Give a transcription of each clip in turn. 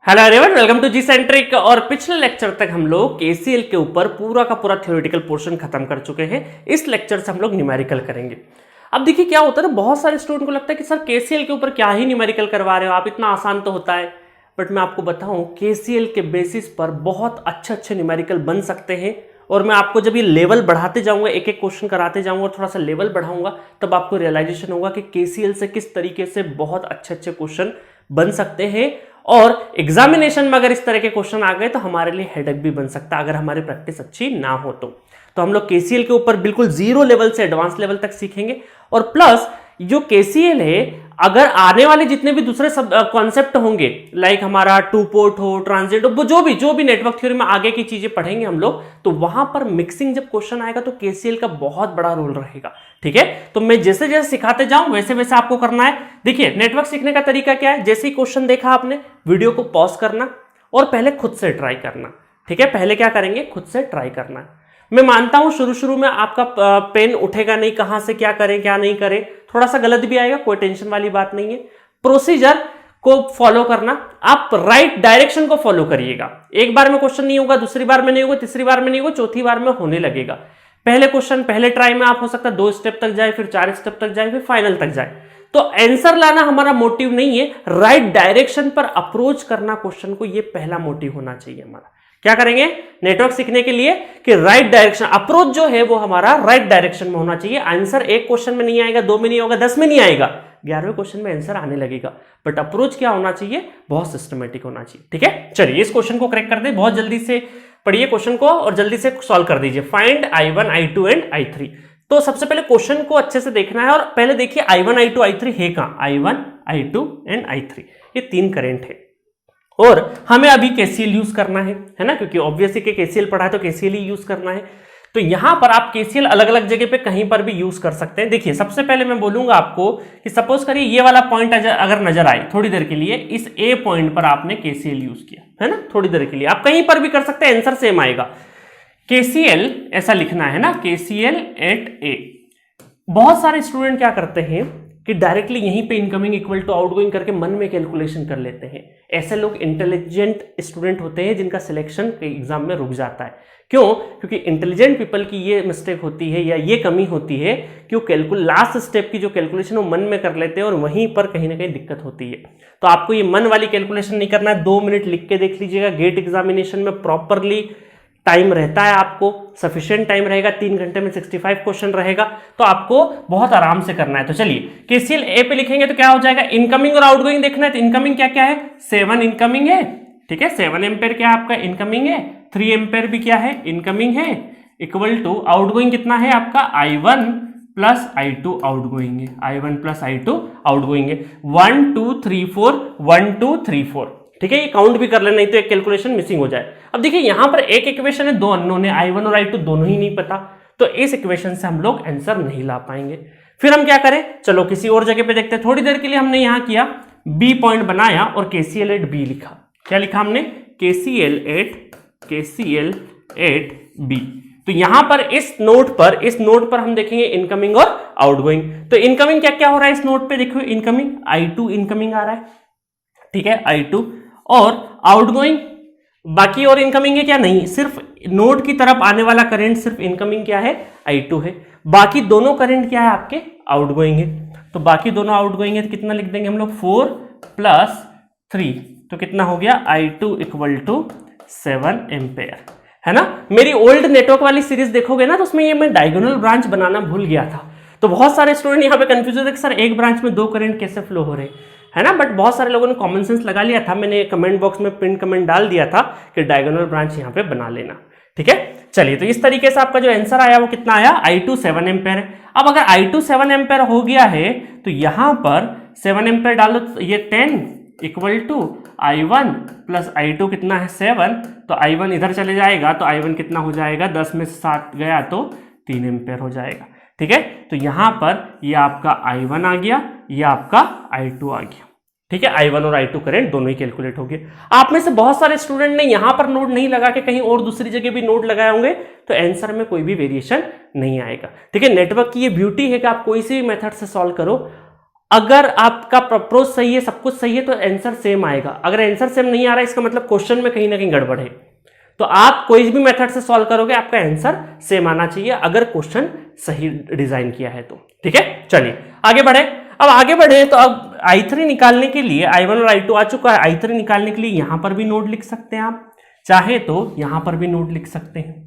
Hello everyone, welcome to G centric. और पिछले lecture तक हम लोग केसीएल के ऊपर पूरा का पूरा थ्योरेटिकल पोर्शन खत्म कर चुके हैं। इस लेक्चर से हम लोग न्यूमेरिकल करेंगे। अब देखिए क्या होता है ना, बहुत सारे स्टूडेंट को लगता है कि सर केसीएल के ऊपर क्या ही न्यूमेरिकल करवा रहे हो आप, इतना आसान तो होता है। बट मैं आपको बताऊं, केसीएल के बेसिस पर बहुत अच्छे न्यूमेरिकल बन सकते हैं। और मैं आपको जब ये लेवल बढ़ाते जाऊंगा, एक एक क्वेश्चन कराते जाऊंगा और थोड़ा सा लेवल बढ़ाऊंगा, तब आपको रियलाइजेशन होगा कि केसीएल से किस तरीके से बहुत अच्छे क्वेश्चन बन सकते हैं। और एग्जामिनेशन में अगर इस तरह के क्वेश्चन आ गए तो हमारे लिए हेडेक भी बन सकता है अगर हमारी प्रैक्टिस अच्छी ना हो तो हम लोग केसीएल के ऊपर बिल्कुल जीरो लेवल से एडवांस लेवल तक सीखेंगे। और प्लस जो केसीएल है, अगर आने वाले जितने भी दूसरे सब कॉन्सेप्ट होंगे, लाइक हमारा टू पोर्ट हो, ट्रांजिट हो, जो भी नेटवर्क थ्योरी में आगे की चीजें पढ़ेंगे हम लोग, तो वहां पर मिक्सिंग जब क्वेश्चन आएगा तो केसीएल का बहुत बड़ा रोल रहेगा। ठीक है, तो मैं जैसे जैसे सिखाते जाऊं वैसे वैसे आपको करना है। देखिए, नेटवर्क सीखने का तरीका क्या है, जैसे ही क्वेश्चन देखा आपने, वीडियो को पॉज करना और पहले खुद से ट्राई करना। ठीक है, पहले क्या करेंगे, खुद से ट्राई करना। मैं मानता हूं शुरू में आपका पेन उठेगा नहीं, कहां से क्या करें क्या नहीं करें, थोड़ा सा गलत भी आएगा, कोई टेंशन वाली बात नहीं है। प्रोसीजर को फॉलो करना, आप राइट डायरेक्शन को फॉलो करिएगा। एक बार में क्वेश्चन नहीं होगा, दूसरी बार में नहीं होगा, तीसरी बार में नहीं होगा, चौथी बार में होने लगेगा। पहले क्वेश्चन पहले ट्राई में आप हो सकता है 2 स्टेप तक जाए, फिर 4 स्टेप तक जाए, फिर फाइनल तक जाए। तो आंसर लाना हमारा मोटिव नहीं है, राइट डायरेक्शन पर अप्रोच करना क्वेश्चन को, ये पहला मोटिव होना चाहिए हमारा। क्या करेंगे नेटवर्क सीखने के लिए कि राइट डायरेक्शन अप्रोच जो है वो हमारा राइट डायरेक्शन में होना चाहिए। आंसर एक क्वेश्चन में नहीं आएगा, 2 में नहीं होगा, 10 में नहीं आएगा, 11वें क्वेश्चन में आंसर आने लगेगा। बट अप्रोच क्या होना चाहिए, बहुत सिस्टमेटिक होना चाहिए। ठीक है, चलिए इस क्वेश्चन को करेक्ट कर दे, बहुत जल्दी से पढ़िए क्वेश्चन को और जल्दी से सॉल्व कर दीजिए। Find I1 I2 and I3। तो सबसे पहले क्वेश्चन को अच्छे से देखना है और पहले देखिए I1 I2 I3 है कहां, I1 I2 एंड I3, ये 3 करंट है और हमें अभी केसीएल यूज करना है ना, क्योंकि ऑब्वियसली कि केसीएल पढ़ा है तो केसीएल ही यूज करना है। तो यहां पर आप केसीएल अलग अलग जगह पे कहीं पर भी यूज कर सकते हैं। देखिए, सबसे पहले मैं बोलूंगा आपको कि सपोज करिए ये वाला पॉइंट अगर नजर आए थोड़ी देर के लिए, इस ए पॉइंट पर आपने केसीएल यूज किया है ना, थोड़ी देर के लिए आप कहीं पर भी कर सकते हैं, आंसर सेम आएगा। केसीएल ऐसा लिखना है ना, केसीएल एट ए। बहुत सारे स्टूडेंट क्या करते हैं कि डायरेक्टली यहीं पे इनकमिंग इक्वल टू आउटगोइंग करके मन में कैलकुलेशन कर लेते हैं। ऐसे लोग इंटेलिजेंट स्टूडेंट होते हैं जिनका सिलेक्शन एग्जाम में रुक जाता है। क्यों? क्योंकि इंटेलिजेंट पीपल की ये मिस्टेक होती है या ये कमी होती है कि वो लास्ट स्टेप की जो कैलकुलेशन वो मन में कर लेते हैं और वहीं पर कहीं ना कहीं दिक्कत होती है। तो आपको ये मन वाली कैलकुलेशन नहीं करना है। 2 मिनट लिख के देख लीजिएगा, गेट एग्जामिनेशन में प्रॉपरली टाइम रहता है, आपको सफिशिएंट टाइम रहेगा, 3 घंटे में 65 क्वेश्चन रहेगा, तो आपको बहुत आराम से करना है। तो चलिए केसीएल ए पे लिखेंगे तो क्या हो जाएगा, इनकमिंग और आउटगोइंग देखना है। तो इनकमिंग क्या क्या है, 7 इनकमिंग है। ठीक है, 7 एम्पेयर क्या है आपका, इनकमिंग है। 3 एम्पेयर भी क्या है, इनकमिंग है, इक्वल टू आउटगोइंग कितना है आपका, I1 प्लस I2 आउटगोइंग है, I1 प्लस I2 आउटगोइंग है। 1 2 3 4 1 2 3 4। ठीक है, ये काउंट भी कर लेना, नहीं तो एक कैलकुलेशन मिसिंग हो जाए। अब देखिए यहां पर एक इक्वेशन है, 2 अननोन है, I1 और I2 दोनों ही नहीं पता, तो इस इक्वेशन से हम लोग आंसर नहीं ला पाएंगे। फिर हम क्या करें, चलो किसी और जगह पे देखते हैं। थोड़ी देर के लिए हमने यहां किया, बी पॉइंट बनाया और केसीएल एट बी लिखा। क्या लिखा हमने, केसीएल एट बी। तो यहां पर इस नोट पर हम देखेंगे इनकमिंग और आउटगोइंग। तो इनकमिंग क्या क्या हो रहा है इस नोट पे, देखो इनकमिंग I2 इनकमिंग आ रहा है। ठीक है, I2 और आउटगोइंग बाकी और इनकमिंग है क्या, नहीं, सिर्फ नोड की तरफ आने वाला करंट सिर्फ इनकमिंग क्या है, I2 है। बाकी दोनों करंट क्या है आपके, आउटगोइंग है। तो बाकी दोनों आउटगोइंग है तो कितना लिख देंगे हम लोग, 4 + 3, तो कितना हो गया, I2 इक्वल टू 7 एम्पेयर, है ना। मेरी ओल्ड नेटवर्क वाली सीरीज देखोगे ना, तो उसमें ये मैं डायगोनल ब्रांच बनाना भूल गया था। तो बहुत सारे स्टूडेंट यहाँ पे कंफ्यूज होते हैं कि सर एक ब्रांच में 2 करंट कैसे फ्लो हो रहे, है ना। बट बहुत सारे लोगों ने कॉमन सेंस लगा लिया था, मैंने कमेंट बॉक्स में पिन कमेंट डाल दिया था कि डायगोनल ब्रांच यहाँ पे बना लेना। ठीक है, चलिए तो इस तरीके से आपका जो आंसर आया वो कितना आया, I2 7 एम्पेयर है। अब अगर I2 7 एम्पेयर हो गया है तो यहां पर 7 एम्पेयर डालो, तो ये 10 equal to I1 plus I2 कितना है, 7। तो I1 इधर चले जाएगा तो I1 कितना हो जाएगा, 10 में से 7 गया तो 3 एम्पेयर हो जाएगा। ठीक है, तो यहां पर ये आपका I1 आ गया, ये आपका I2 आ गया। ठीक है, I1 और I2 करंट दोनों ही कैलकुलेट हो गए। आप में से बहुत सारे स्टूडेंट ने यहां पर नोड नहीं लगा के कहीं और दूसरी जगह भी नोड लगाए होंगे, तो आंसर में कोई भी वेरिएशन नहीं आएगा। ठीक है, नेटवर्क की ये ब्यूटी है कि आप कोई सी भी मेथड से सॉल्व करो, अगर आपका अप्रोच सही है, सब कुछ सही है, तो आंसर सेम आएगा। अगर आंसर सेम नहीं आ रहा है, इसका मतलब क्वेश्चन में कहीं ना कहीं गड़बड़ है। तो आप कोई भी मेथड से सॉल्व करोगे, आपका आंसर सेम आना चाहिए अगर क्वेश्चन सही डिजाइन किया है तो। ठीक है, चलिए आगे बढ़े। अब आगे बढ़े तो अब I3 निकालने के लिए I1 और I2 आ चुका है। I3 निकालने के लिए यहां पर भी नोड लिख सकते हैं आप, चाहे तो यहां पर भी नोड लिख सकते हैं।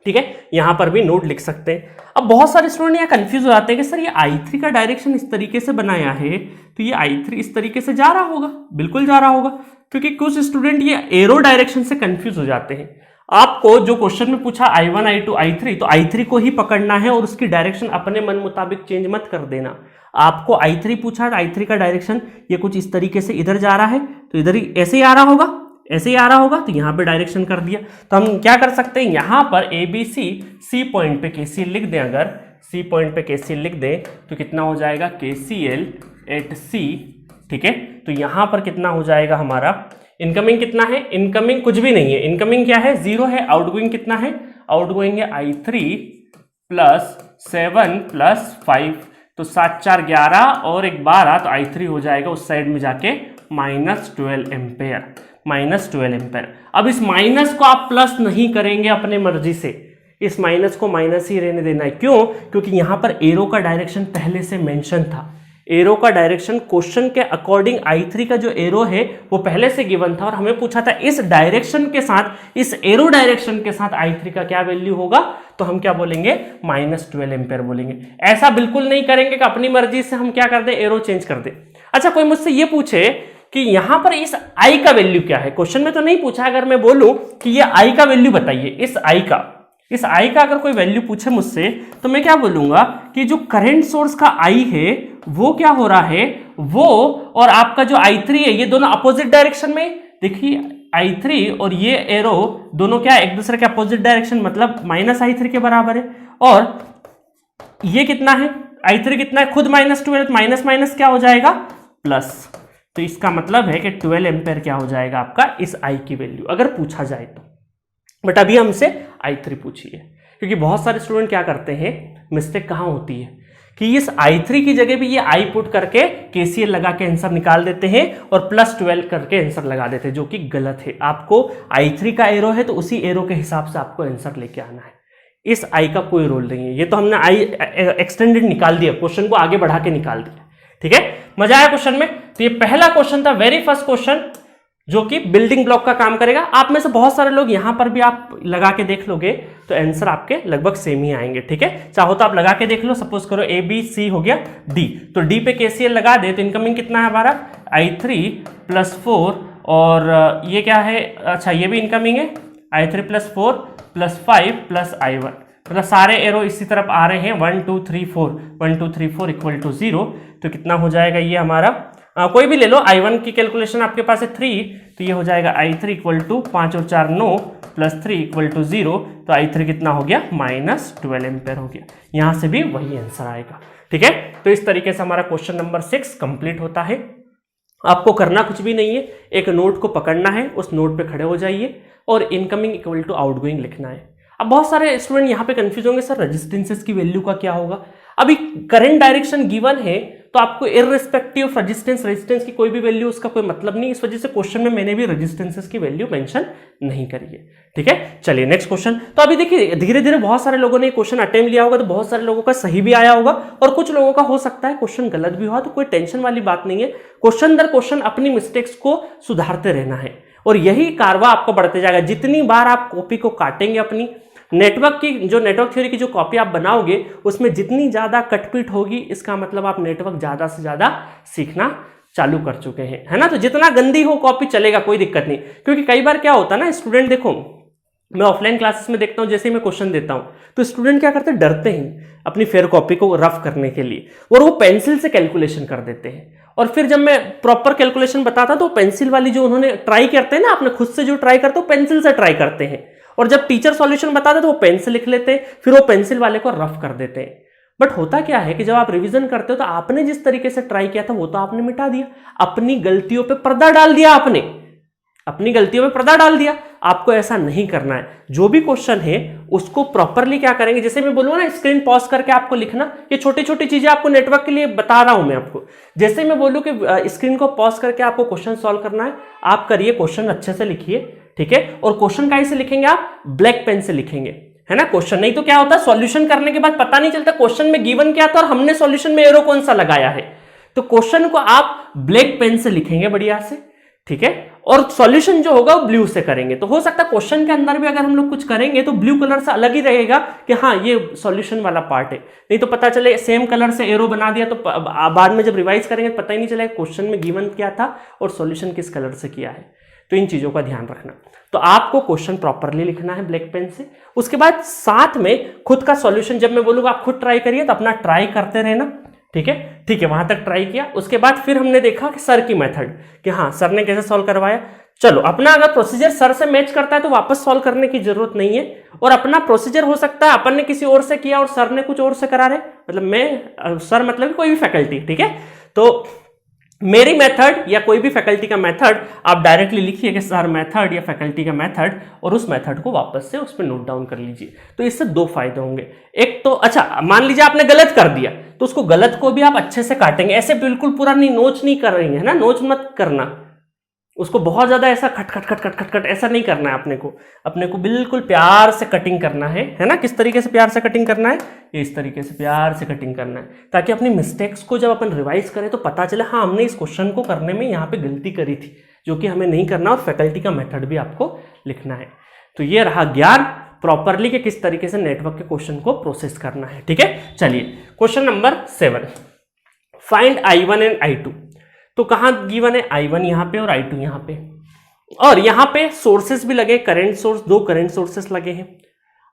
ठीक है, यहां पर भी नोड लिख सकते हैं। अब बहुत सारे स्टूडेंट यहाँ कंफ्यूज हो जाते हैं कि सर ये I3 का डायरेक्शन इस तरीके से बनाया है, तो ये I3 इस तरीके से जा रहा होगा। बिल्कुल जा रहा होगा, क्योंकि कुछ स्टूडेंट ये एरो डायरेक्शन से कंफ्यूज हो जाते हैं। आपको जो क्वेश्चन में पूछा I1 I2 I3, तो I3 को ही पकड़ना है और उसकी डायरेक्शन अपने मन मुताबिक चेंज मत कर देना। आपको I3 पूछा, I3 का डायरेक्शन ये कुछ इस तरीके से इधर जा रहा है, तो इधर ही ऐसे ही आ रहा होगा, ऐसे ही आ रहा होगा, तो यहां पे डायरेक्शन कर दिया। तो हम क्या कर सकते हैं, यहां पर ABC C पॉइंट पे KCL लिख दें। अगर C पॉइंट पे KCL लिख दें तो कितना हो जाएगा, KCL एट C। ठीक है, तो यहां पर कितना हो जाएगा हमारा, इनकमिंग कितना है, इनकमिंग कुछ भी नहीं है, इनकमिंग क्या है, 0 है। आउटगोइंग कितना है, आउटगोइंग है I3 प्लस 7 प्लस 5, तो 7 4 11 और एक 12, तो I3 हो जाएगा उस साइड में जाके -12 एम्पेयर, -12 एम्पेयर। अब इस माइनस को आप प्लस नहीं करेंगे अपने मर्जी से, इस माइनस को माइनस ही रहने देना है। क्यों, क्योंकि यहां पर एरो का डायरेक्शन पहले से मेंशन था। एरो का डायरेक्शन क्वेश्चन के अकॉर्डिंग I3 का जो एरो है वो पहले से गिवन था, और हमें पूछा था इस डायरेक्शन के साथ, इस एरो डायरेक्शन के साथ I3 का क्या वैल्यू होगा, तो हम क्या बोलेंगे, -12 एम्पेयर बोलेंगे। ऐसा बिल्कुल नहीं करेंगे कि अपनी मर्जी से हम क्या कर दे, एरो चेंज कर दे। अच्छा, कोई मुझसे ये पूछे कि यहां पर इस I का वैल्यू क्या है, क्वेश्चन में तो नहीं पूछा। अगर मैं बोलूं कि ये I का वैल्यू बताइए, इस I का अगर कोई वैल्यू पूछे मुझसे, तो मैं क्या बोलूंगा कि जो करंट सोर्स का I है वो क्या हो रहा है, वो और आपका जो I3 है ये दोनों अपोजिट डायरेक्शन में। देखिए I3 और ये एरो दोनों क्या एक दूसरे के अपोजिट डायरेक्शन, मतलब -I3 के बराबर है। और ये कितना है, I3 कितना है, खुद -12, माइनस माइनस क्या हो जाएगा, प्लस। तो इसका मतलब है कि 12 एम्पेयर क्या हो जाएगा आपका इस I की वैल्यू, अगर पूछा जाए तो। बट अभी हमसे I3 पूछिए, क्योंकि बहुत सारे स्टूडेंट क्या करते हैं, मिस्टेक कहाँ होती है कि इस I3 की जगह भी ये I पुट करके KCL लगा के आंसर निकाल देते हैं और +12 करके आंसर लगा देते हैं, जो कि गलत है। आपको I3 का एरो है तो उसी एरो के हिसाब से आपको आंसर लेके आना है। इस I का कोई रोल नहीं है, ये तो हमने I एक्सटेंडेड निकाल दिया, क्वेश्चन को आगे बढ़ा के निकाल दिया। ठीक है, मजा आया क्वेश्चन में। तो ये पहला क्वेश्चन था, वेरी फर्स्ट क्वेश्चन, जो कि बिल्डिंग ब्लॉक का काम करेगा। आप में से बहुत सारे लोग यहां पर भी आप लगा के देख लोगे तो आंसर आपके लगभग सेम ही आएंगे। ठीक है, चाहो तो आप लगा के देख लो। सपोज करो ABC हो गया D, तो D पे KCL लगा दे तो इनकमिंग कितना है हमारा, I3 + 4, और ये क्या है, अच्छा ये भी इनकमिंग है, I3 + 4 + 5 + I1, मतलब सारे एरो इसी तरफ आ रहे हैं, 1 2 3 4, 1 2 3 4 = 0। तो कितना हो जाएगा ये हमारा, कोई भी ले लो, I1 की कैलकुलेशन आपके पास है 3, तो ये हो जाएगा I3 = 5 और 4 9 + 3 = 0। तो I3 कितना हो गया, -12 एम्पेयर हो गया। यहां से भी वही आंसर आएगा। ठीक है, तो इस तरीके से हमारा क्वेश्चन नंबर 6 कंप्लीट होता है। आपको करना कुछ भी नहीं है, एक नोट को पकड़ना है, उस नोट पे खड़े हो जाइए और इनकमिंग = आउटगोइंग लिखना है। अब बहुत सारे स्टूडेंट यहाँ पे कंफ्यूज होंगे, सर रेजिस्टेंसेस की वैल्यू का क्या होगा। अभी करंट डायरेक्शन गिवन है तो आपको इररिस्पेक्टिव ऑफ रेजिस्टेंस की कोई भी वैल्यू, उसका कोई मतलब नहीं। इस वजह से क्वेश्चन में मैंने भी रेजिस्टेंसेस की वैल्यू मेंशन नहीं करी है। ठीक है, चलिए नेक्स्ट क्वेश्चन। तो अभी देखिए धीरे धीरे बहुत सारे लोगों ने क्वेश्चन अटेम्प्ट लिया होगा, तो बहुत सारे लोगों का सही भी आया होगा और कुछ लोगों का हो सकता है क्वेश्चन गलत भी हुआ, तो कोई टेंशन वाली बात नहीं है। क्वेश्चन दर क्वेश्चन अपनी मिस्टेक्स को सुधारते रहना है और यही कारवा आपको बढ़ते जाएगा। जितनी बार आप कॉपी को काटेंगे, अपनी नेटवर्क थ्योरी की जो कॉपी आप बनाओगे उसमें जितनी ज्यादा कटपीट होगी, इसका मतलब आप नेटवर्क ज्यादा से ज्यादा सीखना चालू कर चुके हैं, है ना। तो जितना गंदी हो कॉपी चलेगा, कोई दिक्कत नहीं। क्योंकि कई बार क्या होता है ना, स्टूडेंट देखो मैं ऑफलाइन क्लासेस में देखता हूं, जैसे ही मैं क्वेश्चन देता हूं तो स्टूडेंट क्या करते हैं, डरते हैं अपनी फेयर कॉपी को रफ करने के लिए और वो पेंसिल से कैलकुलेशन कर देते हैं। और फिर जब मैं प्रॉपर कैलकुलेशन बताता तो पेंसिल वाली जो उन्होंने ट्राई करते हैं ना, आपने खुद से जो ट्राई करते हो पेंसिल से ट्राई करते हैं, और जब टीचर सॉल्यूशन बताते तो वो पेन से लिख लेते हैं, फिर वो पेंसिल वाले को रफ कर देते हैं। बट होता क्या है कि जब आप रिवीजन करते हो तो आपने जिस तरीके से ट्राई किया था वो तो आपने मिटा दिया, अपनी गलतियों पे पर्दा डाल दिया आपने। अपनी गलतियों में पर्दा डाल दिया। आपको ऐसा नहीं करना है। जो भी क्वेश्चन है उसको प्रॉपरली क्या करेंगे, जैसे मैं बोलूंगा ना स्क्रीन पॉज करके आपको लिखना, ये छोटी छोटी चीजें आपको नेटवर्क के लिए बता रहा हूं मैं आपको। जैसे मैं बोलूं कि स्क्रीन को पॉज करके आपको क्वेश्चन सॉल्व करना है, आप करिए, क्वेश्चन अच्छे से लिखिए, ठीक है। और क्वेश्चन कैसे लिखेंगे आप, ब्लैक पेन से लिखेंगे, है ना क्वेश्चन। नहीं तो क्या होता है सॉल्यूशन करने के बाद पता नहीं चलता क्वेश्चन में गिवन क्या था और हमने सॉल्यूशन में एरो कौन सा लगाया है। तो क्वेश्चन को आप ब्लैक पेन से लिखेंगे बढ़िया से, ठीक है। और सॉल्यूशन जो होगा वो ब्लू से करेंगे। तो हो सकता है क्वेश्चन के अंदर भी अगर हम लोग कुछ करेंगे तो ब्लू कलर से अलग ही रहेगा कि हाँ ये सॉल्यूशन वाला पार्ट है। नहीं तो पता चले सेम कलर से एरो बना दिया तो बाद में जब रिवाइज करेंगे पता ही नहीं चलेगा क्वेश्चन में गिवन क्या था और सॉल्यूशन किस कलर से किया है। तो इन चीजों का ध्यान रखना। तो आपको क्वेश्चन प्रॉपरली लिखना है ब्लैक पेन से। उसके बाद साथ में खुद का सॉल्यूशन, जब मैं बोलूंगा आप खुद ट्राई करिए तो अपना ट्राई करते रहना, ठीक है वहां तक ट्राई किया। उसके बाद फिर हमने देखा कि सर की मेथड, कि हाँ सर ने कैसे सॉल्व करवाया। चलो अपना अगर प्रोसीजर सर से मैच करता है तो वापस सॉल्व करने की जरूरत नहीं है। और अपना प्रोसीजर हो सकता है अपन ने किसी और से किया और सर ने कुछ और से करा रहे, मतलब मैं सर मतलब कोई भी फैकल्टी, ठीक है। तो मेरी मेथड या कोई भी फैकल्टी का मेथड आप डायरेक्टली लिखिए कि सर मेथड या फैकल्टी का मेथड, और उस मेथड को वापस से उस पर नोट डाउन कर लीजिए। तो इससे दो फायदे होंगे। एक तो अच्छा मान लीजिए आपने गलत कर दिया तो उसको गलत को भी आप अच्छे से काटेंगे, ऐसे बिल्कुल पूरा नहीं नोच नहीं कर रही है ना, नोच मत करना उसको, बहुत ज्यादा ऐसा खट खट खट खट खट खट ऐसा नहीं करना है। अपने को बिल्कुल प्यार से कटिंग करना है ना। किस तरीके से प्यार से कटिंग करना है, ये इस तरीके से प्यार से कटिंग करना है, ताकि अपनी मिस्टेक्स को जब अपन रिवाइज करें तो पता चले हाँ हमने इस क्वेश्चन को करने में यहाँ पे गलती करी थी, जो कि हमें नहीं करना। और फैकल्टी का मेथड भी आपको लिखना है। तो ये रहा ज्ञान प्रॉपरली कि किस तरीके से नेटवर्क के क्वेश्चन को प्रोसेस करना है, ठीक है। चलिए question number 7, find I1 and I2। तो कहां गिवन है, I1 यहां पे और I2 यहां पे, और यहां पे सोर्सेस भी लगे, करंट सोर्स, दो करंट सोर्सेस लगे हैं।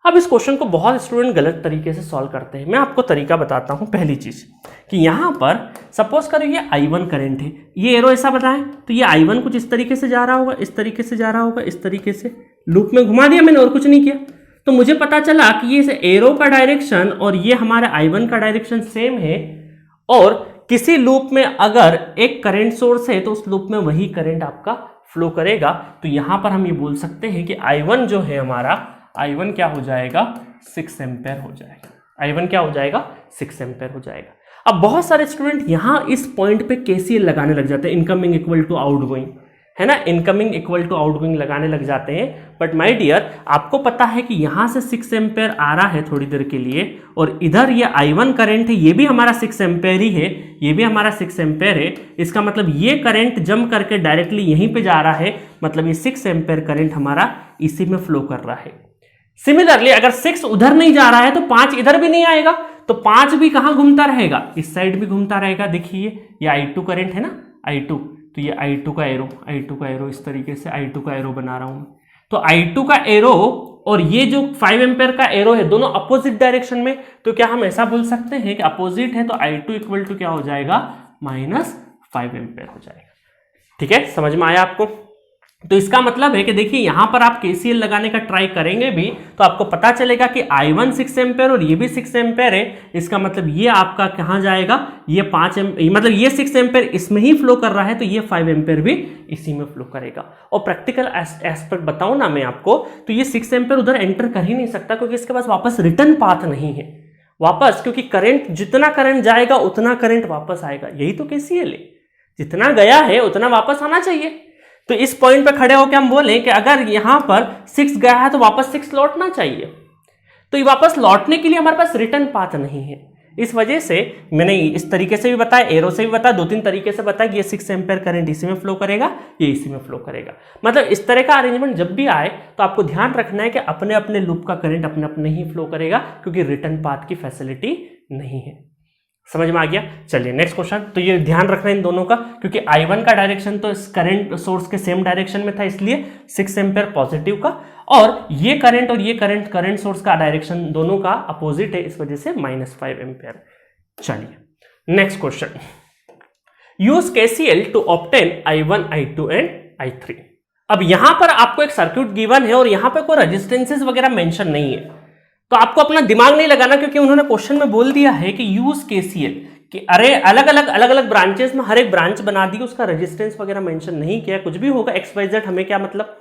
अब इस क्वेश्चन को बहुत स्टूडेंट गलत तरीके से सॉल्व करते हैं। मैं आपको तरीका बताता हूं। पहली चीज कि यहां पर सपोज करो ये I1 करंट है, ये एरो ऐसा बताएं तो ये I1 कुछ इस तरीके से जा रहा होगा, इस तरीके से जा रहा होगा, इस तरीके से लूप में घुमा दिया मैंने और कुछ नहीं किया। तो मुझे पता चला कि ये एरो का डायरेक्शन और ये हमारा I1 का डायरेक्शन सेम है, और किसी लूप में अगर एक करंट सोर्स है तो उस लूप में वही करंट आपका फ्लो करेगा। तो यहां पर हम ये बोल सकते हैं कि I1 जो है हमारा, I1 क्या हो जाएगा, 6 एम्पेयर हो जाएगा। I1 क्या हो जाएगा, 6 एम्पेयर हो जाएगा। अब बहुत सारे स्टूडेंट यहां इस पॉइंट पे KCL लगाने लग जाते हैं, इनकमिंग इक्वल टू आउटगोइंग, है ना, इनकमिंग इक्वल टू आउटगोइंग लगाने लग जाते हैं। बट माय डियर आपको पता है कि यहां से 6 एम्पेयर आ रहा है थोड़ी देर के लिए, और इधर ये I1 करंट है, ये भी हमारा 6 एम्पेयर ही है, ये भी हमारा 6 एम्पेयर है। इसका मतलब ये करंट जंप करके डायरेक्टली यहीं पे जा रहा है, मतलब ये 6 एम्पेयर करंट हमारा इसी में फ्लो कर रहा है। सिमिलरली अगर 6 उधर नहीं जा रहा है तो 5 इधर भी नहीं आएगा, तो 5 भी कहां घूमता रहेगा, इस साइड भी घूमता रहेगा। देखिए ये I2 करंट है ना, I2, तो ये I2 का एरो इस तरीके से I2 का एरो बना रहा हूं। तो I2 का एरो और ये जो 5 एम्पेयर का एरो है दोनों अपोजिट डायरेक्शन में, तो क्या हम ऐसा बोल सकते हैं कि अपोजिट है तो I2 इक्वल टू क्या हो जाएगा, -5 एम्पेयर हो जाएगा। ठीक है, समझ में आया आपको। तो इसका मतलब है कि देखिए यहां पर आप KCL लगाने का ट्राई करेंगे भी तो आपको पता चलेगा कि I1 6 एम्पेयर और ये भी 6 एम्पेयर है। इसका मतलब ये आपका कहां जाएगा, ये 5 मतलब ये 6 एम्पेयर इसमें ही फ्लो कर रहा है, तो ये 5 एम्पेयर भी इसी में फ्लो करेगा। और प्रैक्टिकल एस्पेक्ट बताऊं ना मैं आपको, तो ये 6 एम्पेयर उधर एंटर कर ही नहीं सकता, क्योंकि इसके पास वापस रिटर्न पाथ नहीं है वापस, क्योंकि करंट जितना करंट जाएगा उतना करंट वापस आएगा। यही तो KCL है, जितना गया है उतना वापस आना चाहिए। तो इस पॉइंट पे खड़े होकर हम बोलें कि अगर यहां पर 6 गया है तो वापस 6 लौटना चाहिए, तो ये वापस लौटने के लिए हमारे पास रिटर्न पाथ नहीं है। इस वजह से मैंने इस तरीके से भी बताया, एरो से भी बताया, 2-3 तरीके से बताया कि ये 6 एम्पेयर करंट इसी में फ्लो करेगा, ये इसी में फ्लो करेगा। मतलब इस तरह का अरेंजमेंट जब भी आए तो आपको ध्यान रखना है कि अपने अपने लूप का करंट अपने अपने ही फ्लो करेगा, क्योंकि रिटर्न पाथ की फैसिलिटी नहीं है। समझ में आ गया। चलिए नेक्स्ट क्वेश्चन। तो ये ध्यान रखना इन दोनों का, क्योंकि I1 का डायरेक्शन तो इस करंट सोर्स के सेम डायरेक्शन में था, इसलिए 6 एम्पेयर पॉजिटिव का, और ये करंट और ये करंट सोर्स का डायरेक्शन दोनों का अपोजिट है, इस वजह से -5 एम्पेयर। चलिए next question. Use KCL to obtain I1, I2 and I3। अब यहां पर आपको एक सर्किट गिवन है और यहां पर कोई रेजिस्टेंसेस वगैरह मेंशन नहीं है, तो आपको अपना दिमाग नहीं लगाना, क्योंकि उन्होंने क्वेश्चन में बोल दिया है कि यूज KCL। कि अरे अलग अलग ब्रांचेस में हर एक ब्रांच बना दी, उसका रेजिस्टेंस वगैरह मेंशन नहीं किया, कुछ भी होगा XYZ, हमें क्या मतलब,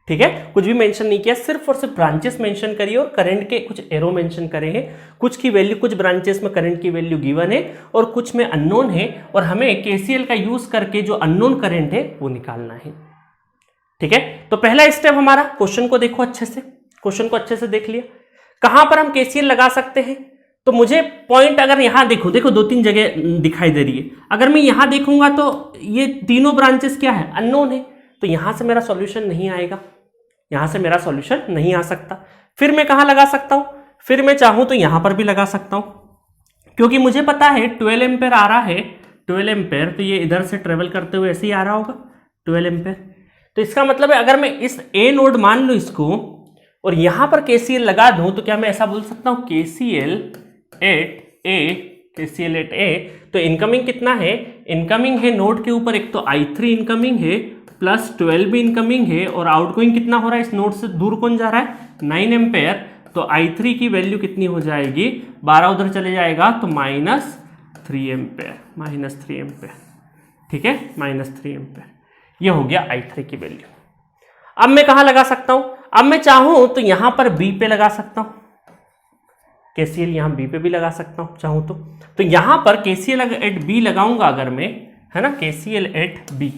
ठीक है, कुछ भी मेंशन नहीं किया, सिर्फ और सिर्फ ब्रांचेस मेंशन करिए और करंट के कुछ एरो मेंशन करे हैं, कुछ की वैल्यू, कुछ ब्रांचेस में करंट की वैल्यू गिवन है और कुछ में अननोन है, और हमें KCL का यूज करके जो अननोन करंट है वो निकालना है। ठीक है, तो पहला स्टेप हमारा, क्वेश्चन को देखो अच्छे से, क्वेश्चन को अच्छे से देख लिया, कहां पर हम KCL लगा सकते हैं। तो मुझे पॉइंट अगर यहां देखो, देखो 2-3 जगह दिखाई दे रही है, अगर मैं यहां देखूंगा तो ये तीनों ब्रांचेस क्या है, अननोन है, तो यहां से मेरा सॉल्यूशन नहीं आएगा, यहां से मेरा सॉल्यूशन नहीं आ सकता। फिर मैं कहां लगा सकता हूं, फिर मैं चाहूं तो यहां पर भी लगा सकता हूं, क्योंकि मुझे पता है 12 एम्पेयर आ रहा है, 12 एम्पेयर, तो ये इधर से ट्रेवल करते हुए ऐसे ही आ रहा होगा 12 एम्पेयर। तो इसका मतलब है अगर मैं इस A नोड मान लूं इसको और यहां पर KCL लगा दूं, तो क्या मैं ऐसा बोल सकता हूं KCL एट A, तो इनकमिंग कितना है, इनकमिंग है नोड के ऊपर एक तो I3 इनकमिंग है प्लस 12 भी इनकमिंग है, और आउटगोइंग कितना हो रहा है, इस नोड से दूर कौन जा रहा है, 9 एम्पेयर, तो I3 की वैल्यू कितनी हो जाएगी, 12 उधर चले जाएगा तो -3 एम्पेयर, ठीक है, -3 एम्पेयर, ये हो गया I3 की वैल्यू। अब मैं कहां लगा सकता हूं, अब मैं चाहूं तो यहां पर B पे लगा सकता हूं, KCL यहां B पे भी लगा सकता हूं चाहूं तो यहां पर KCL एट B लगाऊंगा अगर मैं, है ना, KCL एट B,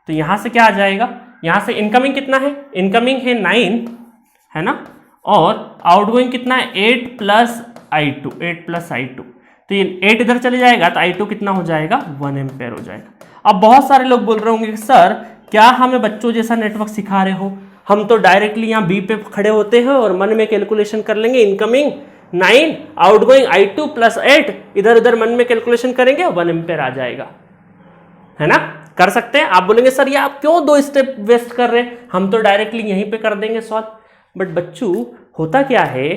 तो यहां से क्या आ जाएगा, यहां से इनकमिंग कितना है, इनकमिंग है 9, है ना, और आउटगोइंग कितना है 8 प्लस I2, तो ये 8 इधर चले जाएगा तो I2 कितना हो जाएगा, 1 एम्पेयर हो जाएगा। अब बहुत सारे लोग बोल रहे होंगे कि सर क्या हमें बच्चों जैसा नेटवर्क सिखा रहे हो, हम तो डायरेक्टली यहाँ B पे खड़े होते हैं और मन में कैलकुलेशन कर लेंगे, इनकमिंग 9, आउटगोइंग I2 प्लस 8, इधर उधर मन में कैलकुलेशन करेंगे 1 एम्पेयर आ जाएगा, है ना, कर सकते हैं। आप बोलेंगे सर ये आप क्यों 2 स्टेप वेस्ट कर रहे हैं, हम तो डायरेक्टली यहीं पे कर देंगे सॉल्व। बट बच्चों होता क्या है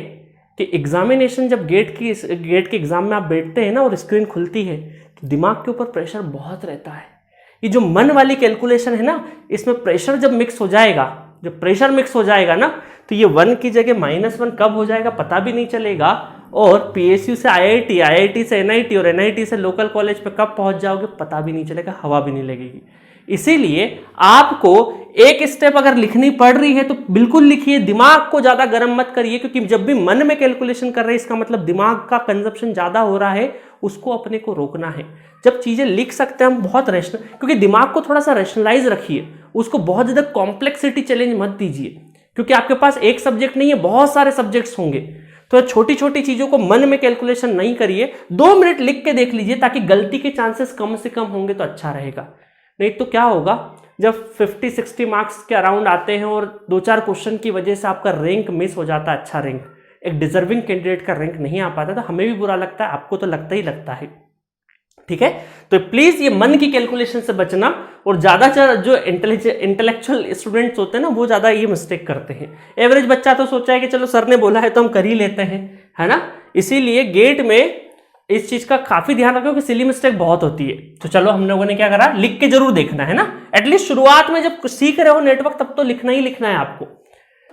कि एग्जामिनेशन, जब गेट के एग्जाम में आप बैठते हैं ना और स्क्रीन खुलती है, तो दिमाग के ऊपर प्रेशर बहुत रहता है। ये जो मन वाली कैलकुलेशन है ना, इसमें प्रेशर जब मिक्स हो जाएगा, जब प्रेशर मिक्स हो जाएगा ना, तो ये 1 की जगह -1 कब हो जाएगा पता भी नहीं चलेगा, और PSU से IIT, IIT से NIT और NIT से लोकल कॉलेज पे कब पहुंच जाओगे पता भी नहीं चलेगा, हवा भी नहीं लगेगी। इसीलिए आपको एक स्टेप अगर लिखनी पड़ रही है तो बिल्कुल लिखिए, दिमाग को ज्यादा गर्म मत करिए, क्योंकि जब भी मन में कैलकुलेशन कर रहे हैं इसका मतलब दिमाग का कंजप्शन ज्यादा हो रहा है, उसको अपने को रोकना है। जब चीजें लिख सकते हैं हम बहुत रैशनल, क्योंकि दिमाग को थोड़ा सा रैशनलाइज रखिए, उसको बहुत ज्यादा कॉम्प्लेक्सिटी चैलेंज मत दीजिए, क्योंकि आपके पास एक सब्जेक्ट नहीं है, बहुत सारे सब्जेक्ट्स होंगे, तो छोटी छोटी चीजों को मन में कैलकुलेशन नहीं करिए, 2 मिनट लिख के देख लीजिए, ताकि गलती के चांसेस कम से कम होंगे तो अच्छा रहेगा। नहीं तो क्या होगा, जब 50-60 मार्क्स के अराउंड आते हैं और 2-4 क्वेश्चन की वजह से आपका रैंक मिस हो जाता है, अच्छा रैंक, एक डिजर्विंग कैंडिडेट का रैंक नहीं आ पाता, तो हमें भी बुरा लगता है, आपको तो लगता ही लगता है। ठीक है, तो प्लीज ये मन की कैलकुलेशन से बचना, और ज्यादा जो इंटेलेक्चुअल स्टूडेंट्स होते हैं ना, वो ज्यादा ये मिस्टेक करते हैं। एवरेज बच्चा तो सोचा है कि चलो सर ने बोला है तो हम कर ही लेते हैं, है ना। इसीलिए गेट में इस चीज का काफी ध्यान रखो कि सिली मिस्टेक बहुत होती है। तो चलो हम लोगों ने क्या करा, लिख के जरूर देखना है ना, एटलीस्ट शुरुआत में जब सीख रहे हो नेटवर्क तब तो लिखना ही लिखना है आपको।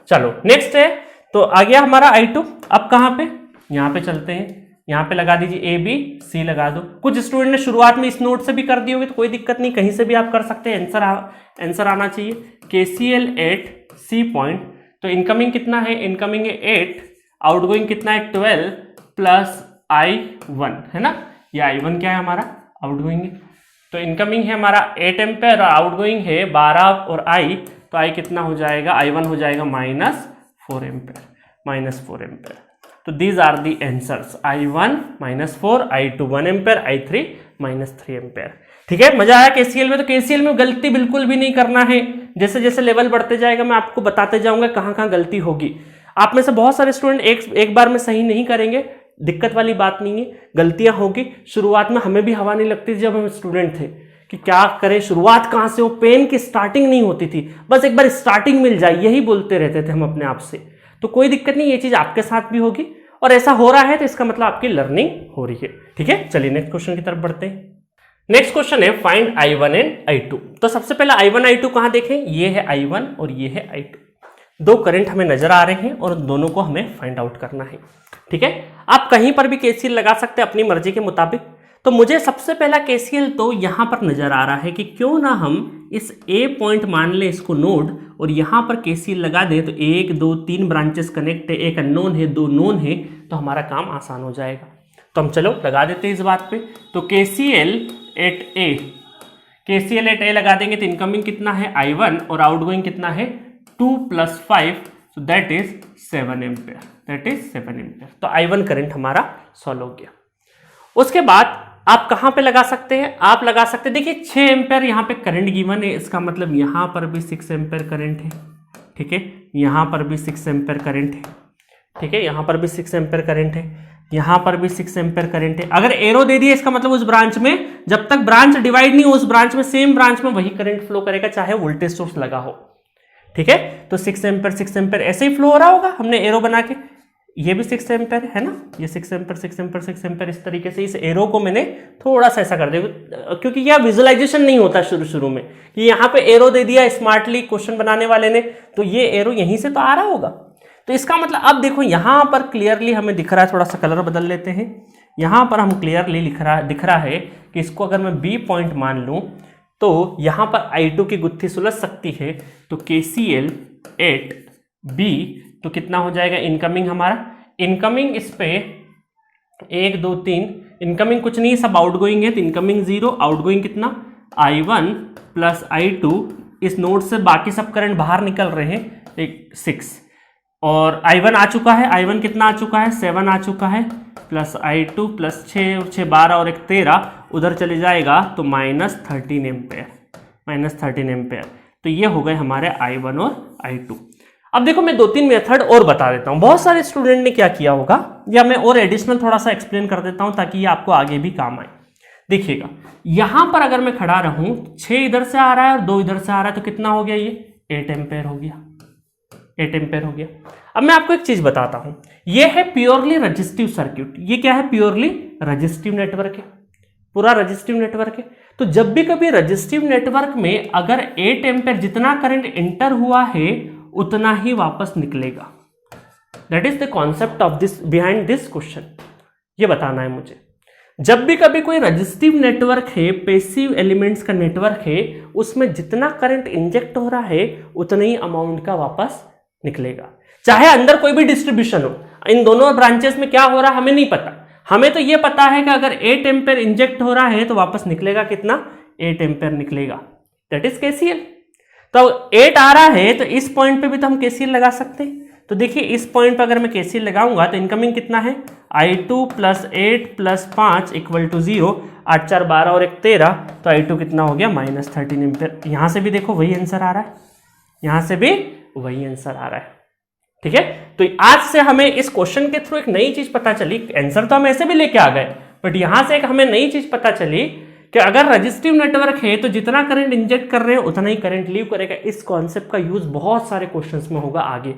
चलो नेक्स्ट है, तो आ गया हमारा I2। अब कहां पे, यहां पे चलते हैं, यहां पे लगा दीजिए A B C लगा दो। कुछ स्टूडेंट ने शुरुआत में इस नोट से भी कर दी होगी, तो कोई दिक्कत नहीं, कहीं से भी आप कर सकते हैं, आंसर आना चाहिए। KCL एट C पॉइंट, तो इनकमिंग कितना है, इनकमिंग है 8, आउटगोइंग कितना है 12 प्लस I1, है ना, ये I1 क्या है हमारा, आउटगोइंग है, तो इनकमिंग है हमारा 8 एम्पेयर और आउटगोइंग है 12 और I, तो I कितना हो जाएगा, I1 हो जाएगा -4 एम्पेयर, तो these are the answers, I1 -4, I2 1 ampere, I3 -3 ampere. ठीक है, मजा आया KCL में। तो KCL में गलती बिल्कुल भी नहीं करना है, जैसे जैसे लेवल बढ़ते जाएगा मैं आपको बताते जाऊंगा कहाँ कहाँ गलती होगी। आप में से बहुत सारे स्टूडेंट एक बार में सही नहीं करेंगे, दिक्कत वाली बात नहीं है, गलतियां होगी। शुरुआत में हमें भी हवा नहीं लगती थी जब हम स्टूडेंट थे कि क्या करें, शुरुआत कहाँ से हो, पेन की स्टार्टिंग नहीं होती थी, बस एक बार स्टार्टिंग मिल जाए, यही बोलते रहते थे हम अपने आप से। तो कोई दिक्कत नहीं, ये चीज आपके साथ भी होगी, और ऐसा हो रहा है तो इसका मतलब आपकी लर्निंग हो रही है। ठीक है, चलिए नेक्स्ट क्वेश्चन की तरफ बढ़ते हैं। नेक्स्ट क्वेश्चन है फाइंड I1 एंड I2। तो सबसे पहले I1 I2 कहां देखें, ये है I1 और ये है I2। दो करंट हमें नजर आ रहे हैं और दोनों को हमें फाइंड आउट करना है। ठीक है, आप कहीं पर भी केसीएल लगा सकते हैं अपनी मर्जी के मुताबिक। तो मुझे सबसे पहला केसीएल तो यहां पर नजर आ रहा है कि क्यों ना हम इस ए पॉइंट मान ले इसको नोड और यहां पर केसीएल लगा दे। तो 1 2 3 ब्रांचेस कनेक्ट है, एक अननोन है, दो नोन है, तो हमारा काम आसान हो जाएगा। तो हम चलो लगा देते हैं इस बात पे। तो केसीएल एट ए लगा देंगे तो इनकमिंग कितना है I1 और आउटगोइंग कितना है 2 + 5, so that is 7 एम्पेयर। तो I1 करंट हमारा सॉल्व हो गया। उसके बाद आप कहां पे लगा सकते हैं, आप लगा सकते हैं, देखिए 6 एम्पेयर यहां पे करंट गिवन है, इसका मतलब यहां पर भी 6 एम्पेयर करंट है। ठीक है, यहां पर भी 6 एम्पेयर करंट है। ठीक है, यहां पर भी 6 एम्पेयर करंट है, यहां पर भी 6 एम्पेयर करंट है। अगर एरो दे दिए इसका मतलब उस ब्रांच में जब तक ब्रांच डिवाइड नहीं हो उस ब्रांच में सेम ब्रांच में वही करंट फ्लो करेगा चाहे वोल्टेज सोर्स लगा हो। ठीक है, तो 6 एम्पेयर ऐसे ही फ्लो हो रहा होगा, हमने एरो बना के, ये भी 6 एम्पेयर है ना, ये 6 एम्पेयर इस तरीके से। इस एरो को मैंने थोड़ा सा ऐसा कर दिया क्योंकि यह विजुअलाइजेशन नहीं होता शुरू में कि यहाँ पे एरो दे दिया स्मार्टली क्वेश्चन बनाने वाले ने, तो ये एरो यहीं से तो आ रहा होगा। तो इसका मतलब अब देखो यहां पर क्लियरली हमें दिख रहा है, थोड़ा सा कलर बदल लेते हैं, यहां पर हम क्लियरली दिख रहा है कि इसको अगर मैं बी पॉइंट मान लूं तो यहां पर I2 की गुत्थी सुलझ सकती है। तो KCL एट बी तो कितना हो जाएगा इनकमिंग हमारा, इनकमिंग इस पे 1 2 3, इनकमिंग कुछ नहीं सब आउटगोइंग है, तो इनकमिंग 0, आउटगोइंग कितना I1 + I2, इस नोड से बाकी सब करंट बाहर निकल रहे हैं 6, और I1 आ चुका है, I1 कितना आ चुका है 7 आ चुका है, प्लस I2 + 6 और 6 12 और 1 13 उधर चले जाएगा तो -13 एम्पेयर। तो ये हो गए हमारे I1 और I2। अब देखो मैं 2-3 मेथड और बता देता हूं, बहुत सारे स्टूडेंट ने क्या किया होगा, या मैं और एडिशनल थोड़ा सा एक्सप्लेन कर देता हूं ताकि ये आपको आगे भी काम आए। देखिएगा यहां पर अगर मैं खड़ा रहूं 6 इधर से आ रहा है और 2 इधर से आ रहा है तो कितना हो गया, ये 8 एम्पेयर हो गया, 8 एम्पेयर हो गया। अब मैं आपको एक चीज बताता हूं, ये है प्योरली रजिस्टिव सर्किट। ये क्या है, प्योरली रजिस्टिव नेटवर्क है, पूरा रजिस्टिव नेटवर्क है। तो जब भी कभी रजिस्टिव नेटवर्क में अगर 8 एम्पेयर जितना करंट एंटर हुआ है उतना ही वापस निकलेगा। That is the concept of this behind this question, ये बताना है मुझे। जब भी कभी कोई रजिस्टिव नेटवर्क है, पैसिव एलिमेंट्स का नेटवर्क है, उसमें जितना करंट इंजेक्ट हो रहा है उतना ही अमाउंट का वापस निकलेगा, चाहे अंदर कोई भी डिस्ट्रीब्यूशन हो। इन दोनों ब्रांचेस में क्या हो रहा है हमें नहीं पता, हमें तो ये पता है कि अगर 8 एम्पेयर इंजेक्ट हो रहा है तो वापस निकलेगा कितना, 8 एम्पेयर निकलेगा। That is KCL. तो 8 आ रहा है तो इस पॉइंट पे भी तो हम केसीएल लगा सकते हैं। तो देखिए इस पॉइंट पर अगर मैं केसीएल लगाऊंगा तो इनकमिंग कितना है, I2 + 8 + 5 = 0, 8 4 12 और 1 13, तो I2 कितना हो गया -13 एम्पेयर। यहां से भी देखो वही आंसर आ रहा है, यहां से भी वही आंसर आ रहा है। ठीक है, तो आज से हमें इस क्वेश्चन के थ्रू एक नई चीज पता चली, आंसर तो हम ऐसे भी लेके आ गए, बट यहां से एक हमें नई चीज पता चली कि अगर रजिस्टिव नेटवर्क है तो जितना करंट इंजेक्ट कर रहे हैं उतना ही करंट लीव करेगा। इस कॉन्सेप्ट का यूज बहुत सारे क्वेश्चंस में होगा आगे।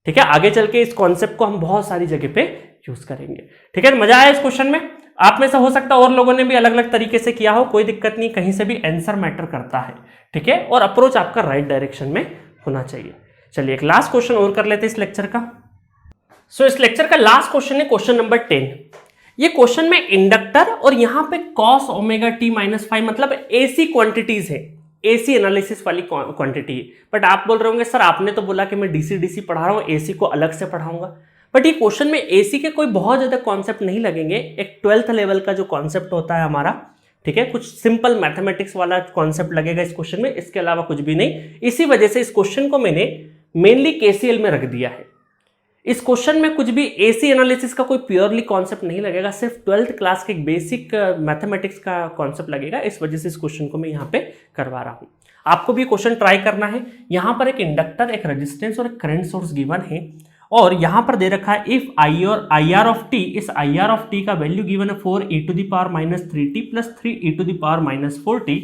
ठीक है, आगे चल के इस कॉन्सेप्ट को हम बहुत सारी जगह पे यूज करेंगे। ठीक है, मजा आया इस क्वेश्चन में। आप में से हो सकता है और लोगों ने भी अलग अलग तरीके से किया हो, कोई दिक्कत नहीं, कहीं से भी आंसर मैटर करता है। ठीक है, और अप्रोच आपका राइट डायरेक्शन में होना चाहिए। चलिए एक लास्ट क्वेश्चन और कर लेते हैं इस लेक्चर का। इस लेक्चर का लास्ट क्वेश्चन है क्वेश्चन नंबर 10। ये क्वेश्चन में इंडक्टर और यहां पे cos ωt-5 मतलब एसी क्वांटिटीज है, एसी एनालिसिस वाली क्वांटिटी है। बट आप बोल रहे होंगे सर आपने तो बोला कि मैं डीसी पढ़ा रहा हूं, एसी को अलग से पढ़ाऊंगा। बट ये क्वेश्चन में एसी के कोई बहुत ज्यादा कॉन्सेप्ट नहीं लगेंगे, एक 12th लेवल का जो कॉन्सेप्ट होता है हमारा, ठीक है, कुछ सिंपल मैथमेटिक्स वाला कॉन्सेप्ट लगेगा इस क्वेश्चन में, इसके अलावा कुछ भी नहीं। इसी वजह से इस क्वेश्चन को मैंने मेनली केसीएल में रख दिया है। इस क्वेश्चन में कुछ भी एसी एनालिसिस का कोई प्योरली कॉन्सेप्ट नहीं लगेगा, सिर्फ 12th क्लास के एक बेसिक मैथमेटिक्स का कॉन्सेप्ट लगेगा। इस वजह से इस क्वेश्चन को मैं यहाँ पे करवा रहा हूँ। आपको भी क्वेश्चन ट्राई करना है। यहाँ पर एक इंडक्टर, एक रेजिस्टेंस और एक करंट सोर्स गिवन है, और यहाँ पर दे रखा है इफ आई और IR ऑफ टी, इस IR ऑफ टी का वैल्यू गिवन है 4e⁻³ + 3e⁻⁴t,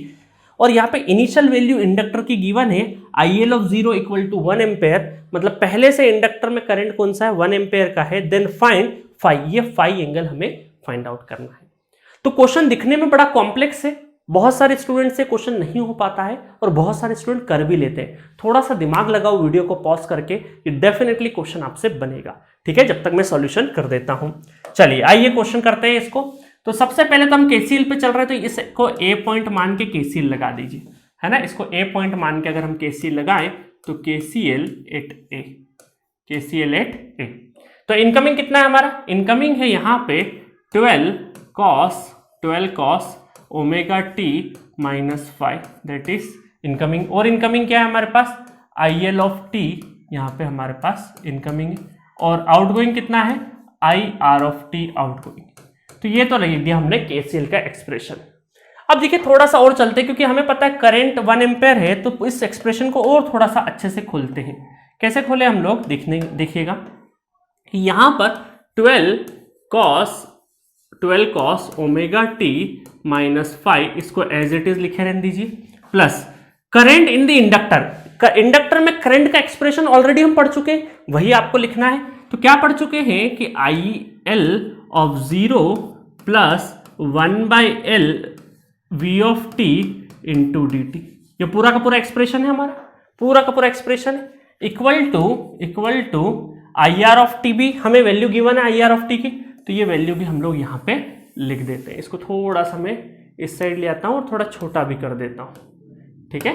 और यहाँ पे इनिशियल वैल्यू इंडक्टर की गिवन है IL ऑफ 0 = 1 एम्पेयर, मतलब पहले से इंडक्टर में करंट कौन सा है 1 एम्पेयर का है। देन फाइंड फाई, ये फाई एंगल हमें फाइंड आउट करना है। तो क्वेश्चन दिखने में बड़ा कॉम्प्लेक्स है, बहुत सारे स्टूडेंट से क्वेश्चन नहीं हो पाता है और बहुत सारे स्टूडेंट कर भी लेते हैं। थोड़ा सा दिमाग लगाओ वीडियो को पॉज करके, ये डेफिनेटली क्वेश्चन आपसे बनेगा। ठीक है, जब तक मैं सॉल्यूशन कर देता हूं। चलिए आइए क्वेश्चन करते हैं इसको। तो सबसे पहले तो हम केसीएल पे चल रहे हैं, तो इसको ए पॉइंट मान के केसीएल लगा दीजिए, है ना। इसको ए पॉइंट मान के अगर हम केसीएल लगाएं तो केसीएल एट ए, केसीएल एट ए। तो इनकमिंग कितना है हमारा, इनकमिंग है यहाँ पे 12 cos omega T minus 5, that is incoming. और इनकमिंग क्या है हमारे पास, IL ऑफ टी यहाँ पे हमारे पास इनकमिंग है। और आउटगोइंग कितना है, IR ऑफ टी आउटगोइंग। तो ये तो लिख दिया हमने केसीएल का एक्सप्रेशन। अब देखिए थोड़ा सा और चलते हैं, क्योंकि हमें पता है करंट 1 एम्पेयर है, तो इस एक्सप्रेशन को और थोड़ा सा अच्छे से खोलते हैं। कैसे खोले हम लोग, देखिएगा कि यहाँ पर 12 cos ओमेगा टी माइनस 5, इसको एज इट इज लिखे रहने दीजिए, plus current in the inductor. Inductor में करंट का एक्सप्रेशन ऑलरेडी हम पढ़ चुके हैं, वही आपको लिखना है। तो क्या पढ़ चुके हैं कि IL of 0 plus 1/L V of T into D T. ये पूरा का पूरा एक्सप्रेशन है हमारा, पूरा का पूरा एक्सप्रेशन है। Equal to IR of t, भी हमें वैल्यू गिवन है IR ऑफ टी की, तो ये वैल्यू भी हम लोग यहाँ पे लिख देते हैं। इसको थोड़ा सा मैं इस साइड ले आता हूँ और थोड़ा छोटा भी कर देता हूँ, ठीक है,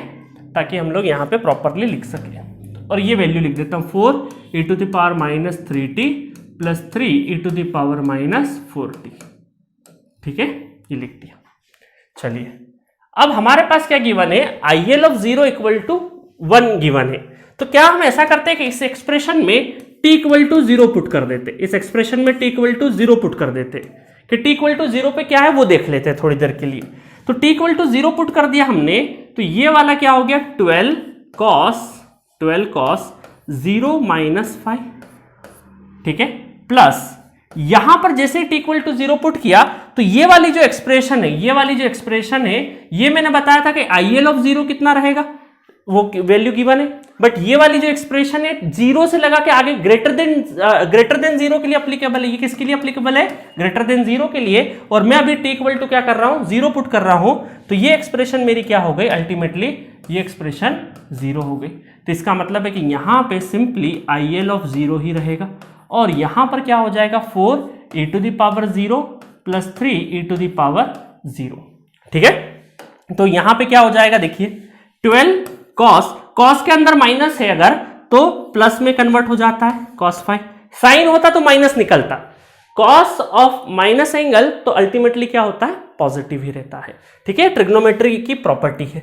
ताकि हम लोग यहाँ पे प्रॉपरली लिख सकें। और ये वैल्यू लिख देता हूँ 4e⁻³ 3t प्लस 3e⁻⁻4t। ठीक है, ये लिख दिया। चलिए अब हमारे पास क्या गिवन है, IL of 0 equal to 1 given है। तो क्या हम ऐसा करते हैं कि इस एक्सप्रेशन में t इक्वल टू 0 पुट कर देते, इस एक्सप्रेशन में t इक्वल टू 0 पुट कर देते, कि t इक्वल टू 0 पे क्या है वो देख लेते हैं थोड़ी देर के लिए। तो t इक्वल टू 0 पुट कर दिया हमने, तो ये वाला क्या हो गया 12 cos 0 माइनस 5, ठीक है, प्लस यहां पर जैसे t इक्वल टू 0 पुट किया तो ये वाली जो एक्सप्रेशन है, ये मैंने बताया था कि IL ऑफ 0 कितना रहेगा, वो वैल्यू गिवन है। बट ये वाली जो एक्सप्रेशन है 0 से लगा के आगे ग्रेटर देन 0 के लिए अप्लीकेबल है। ये किसके लिए अप्लीकेबल है, ग्रेटर देन 0 के लिए। और मैं अभी t इक्वल टू क्या कर रहा हूं, 0 पुट कर रहा हूं, तो ये एक्सप्रेशन मेरी क्या हो गई, अल्टीमेटली ये एक्सप्रेशन 0 हो गई। तो इसका मतलब है कि यहां पे सिंपली IL ऑफ 0 ही रहेगा, और यहां पर क्या हो जाएगा 4e⁻0 प्लस 3e⁻0। ठीक है, तो यहां पे क्या हो जाएगा, देखिए 12 cos के अंदर माइनस है अगर, तो प्लस में कन्वर्ट हो जाता है cos 5, साइन होता तो माइनस निकलता, cos ऑफ माइनस एंगल तो अल्टीमेटली क्या होता है, पॉजिटिव ही रहता है। ठीक है, ट्रिग्नोमेट्री की प्रॉपर्टी है।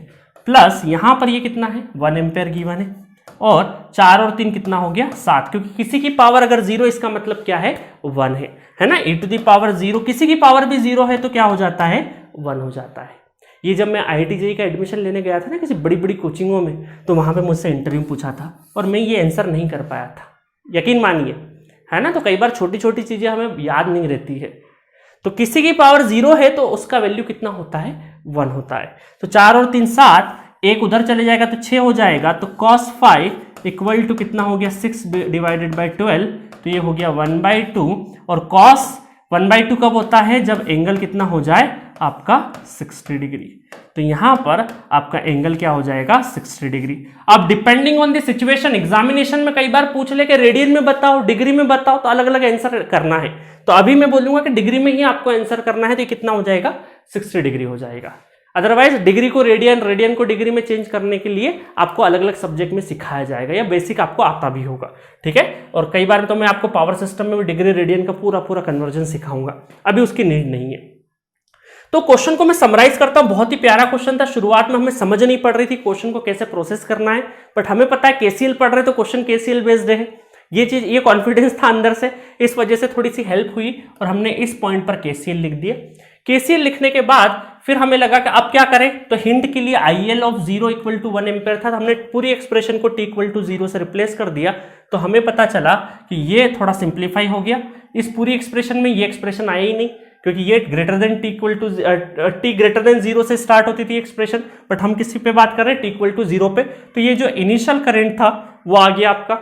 प्लस यहां पर ये कितना है 1 एम्पेयर गिवन है, और 4 और 3 कितना हो गया 7, क्योंकि किसी की पावर अगर 0 इसका मतलब क्या है 1 है ना। e⁻0 किसी की पावर भी 0 है तो क्या हो जाता है 1 हो जाता है। ये जब मैं IIT JEE का एडमिशन लेने गया था ना किसी बड़ी बड़ी कोचिंगों में, तो वहां पे मुझसे इंटरव्यू पूछा था और मैं ये आंसर नहीं कर पाया था, यकीन मानिए, है ना। तो कई बार छोटी छोटी चीजें हमें याद नहीं रहती है। तो किसी की पावर 0 है तो उसका वैल्यू कितना होता है 1 होता है। तो 4 और 3 7, एक उधर चले जाएगा तो 6 हो जाएगा। तो cos 5 इक्वल टू कितना हो गया 6 डिवाइडेड बाई 12, तो ये हो गया 1/2। और cos 1/2 कब होता है, जब एंगल कितना हो जाए आपका 60 डिग्री। तो यहां पर आपका एंगल क्या हो जाएगा 60 डिग्री। अब depending on the situation, examination में कई बार पूछ ले कि रेडियन में बताओ, डिग्री में बताओ, तो अलग अलग आंसर करना है। तो अभी मैं बोलूंगा कि डिग्री में ही आपको आंसर करना है, तो कितना हो जाएगा 60 डिग्री हो जाएगा। अदरवाइज डिग्री को रेडियन, रेडियन को डिग्री में चेंज करने के लिए आपको अलग अलग सब्जेक्ट में सिखाया जाएगा, या बेसिक आपको आता भी होगा। ठीक है, और कई बार तो मैं आपको पावर सिस्टम में भी डिग्री रेडियन का पूरा कन्वर्जन सिखाऊंगा, अभी उसकी नीड नहीं है। तो क्वेश्चन को मैं समराइज करता हूं, बहुत ही प्यारा क्वेश्चन था। शुरुआत में हमें समझ नहीं पड़ रही थी क्वेश्चन को कैसे प्रोसेस करना है, बट हमें पता है केसीएल पढ़ रहे तो क्वेश्चन केसीएल बेस्ड है। ये चीज, ये कॉन्फिडेंस था अंदर से, इस वजह से थोड़ी सी हेल्प हुई और हमने इस पॉइंट पर केसीएल लिख दिया। केसीएल लिखने के बाद फिर हमें लगा कि अब क्या करें, तो हिंट के लिए IL of 0 equal to 1 ampere था, तो हमने पूरी एक्सप्रेशन को t इक्वल टू 0 से रिप्लेस कर दिया। तो हमें पता चला कि ये थोड़ा सिंप्लीफाई हो गया। इस पूरी एक्सप्रेशन में ये एक्सप्रेशन आया ही नहीं, क्योंकि ये greater than t equal to t greater than 0 से स्टार्ट होती थी एक्सप्रेशन, बट हम किसी पे बात कर रहे हैं t इक्वल टू 0 पे। तो ये जो इनिशियल करंट था वो आ गया आपका,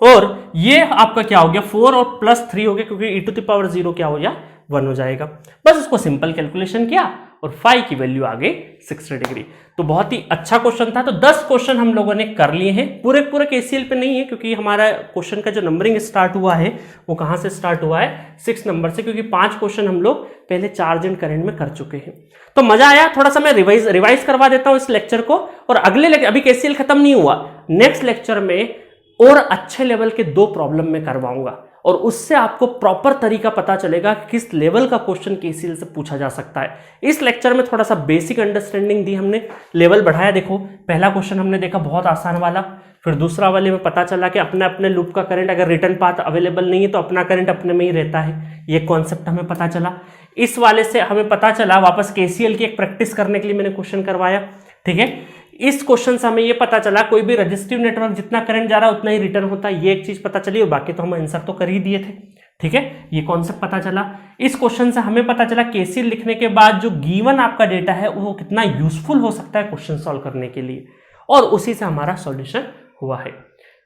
और ये आपका क्या हो गया 4 और प्लस 3 हो गया, क्योंकि e⁻0 क्या हो गया 1 हो जाएगा। बस उसको सिंपल कैलकुलेशन किया और फाई की वैल्यू आ गई 60 डिग्री। तो बहुत ही अच्छा क्वेश्चन था। तो 10 क्वेश्चन हम लोगों ने कर लिए हैं, पूरे पूरे केसीएल पे नहीं है, क्योंकि हमारा क्वेश्चन का जो नंबरिंग स्टार्ट हुआ है वो कहां से स्टार्ट हुआ है, 6 नंबर से, क्योंकि 5 क्वेश्चन हम लोग पहले चार्ज एंड करंट में कर चुके हैं। तो मजा आया। थोड़ा सा मैं रिवाइज करवा देता हूं इस लेक्चर को, और अगले अभी केसीएल खत्म नहीं हुआ, नेक्स्ट लेक्चर में और अच्छे लेवल के 2 प्रॉब्लम में करवाऊंगा, और उससे आपको प्रॉपर तरीका पता चलेगा कि किस लेवल का क्वेश्चन केसीएल से पूछा जा सकता है। इस लेक्चर में थोड़ा सा बेसिक अंडरस्टैंडिंग दी हमने, लेवल बढ़ाया। देखो पहला क्वेश्चन हमने देखा बहुत आसान वाला, फिर दूसरा वाले में पता चला कि अपने अपने लूप का करंट अगर रिटर्न पाथ अवेलेबल नहीं है तो अपना करंट अपने में ही रहता है, ये कॉन्सेप्ट हमें पता चला। इस वाले से हमें पता चला, वापस केसीएल की एक प्रैक्टिस करने के लिए मैंने क्वेश्चन करवाया, ठीक है। इस क्वेश्चन से हमें ये पता चला कोई भी रजिस्टिव नेटवर्क जितना करंट जा रहा है उतना ही रिटर्न होता है, ये एक चीज पता चली, और बाकी तो हम आंसर तो कर ही दिए थे, ठीक है। ये कॉन्सेप्ट पता चला। इस क्वेश्चन से हमें पता चला केसीएल लिखने के बाद जो गिवन आपका डेटा है वो कितना यूजफुल हो सकता है क्वेश्चन सॉल्व करने के लिए, और उसी से हमारा सॉल्यूशन हुआ है।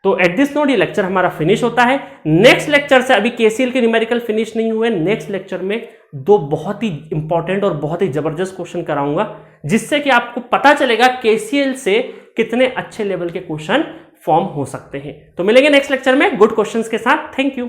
तो एट दिस नोट ये लेक्चर हमारा फिनिश होता है। नेक्स्ट लेक्चर से, अभी केसीएल के न्यूमेरिकल फिनिश नहीं हुए, नेक्स्ट लेक्चर में 2 बहुत ही इंपॉर्टेंट और बहुत ही जबरदस्त क्वेश्चन कराऊंगा, जिससे कि आपको पता चलेगा केसीएल से कितने अच्छे लेवल के क्वेश्चन फॉर्म हो सकते हैं। तो मिलेंगे नेक्स्ट लेक्चर में गुड क्वेश्चंस के साथ। Thank you.